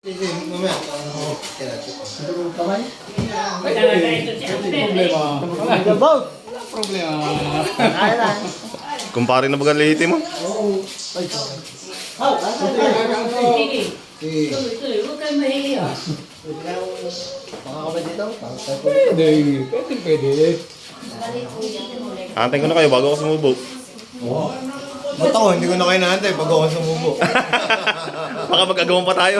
Sige, mamaya. Kamay? Problema. Kaya lang. Kumpare na bagang lihiti mo? Oo. Ay, Sige. Huwag kayo mahingi ah. Makakabay dito? Pwede. Antayin ko na kayo bago ako sumubo. Ba't ako? Hindi ko na kayo naantay pag ako sumubo. Baka mag-agawan pa tayo.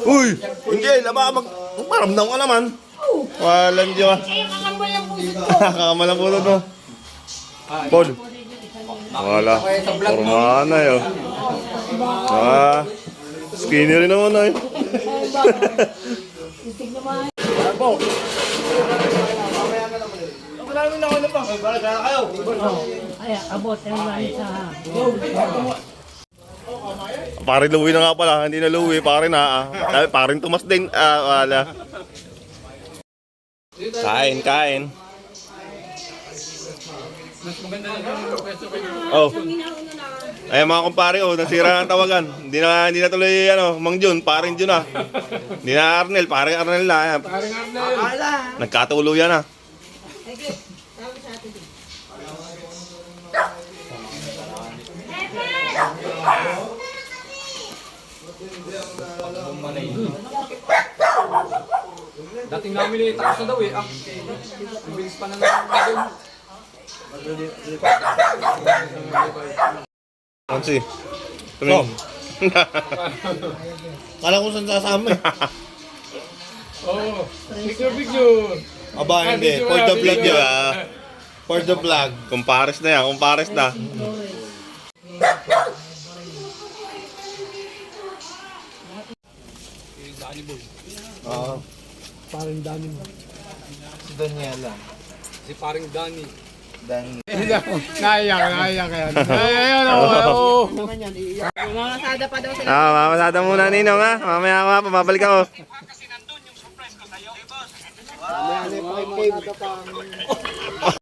Uy! Hindi, laba mag... Maramdam ka naman. Walang diyo ka. Kakamal ang puso mo. Paul. Wala. Formahan na yun. Skinny rin naman na yun. Ay, abot. Ang lang sa... Pare Louie na nga pala, hindi na Louie, pare na paring Tomas din, wala. Kain. Oh. Ay mga kumpare, nasira ang tawagan. Hindi na tuloy Mang Jun, paring Jun ah. Hindi na Arnel, paring Arnel na. Nagkatuluyan na. Dating namin eh, tapos na daw eh. Ang bilis pa na namin. Nancy. Tumingin. Kala ko saan sasama eh. Oo. Picture. Aba, hindi. For the vlog yun ah. For the vlog. Kumpares na yan, kumpares na. Oo. Paring Dani mo. Si Daniela. Si paring Dani. Dan. Naiyak yan. Ayun, oo. Mamasada pa daw sila. Mamasada muna Ninong ha. Mamaya pababalik ako. May pa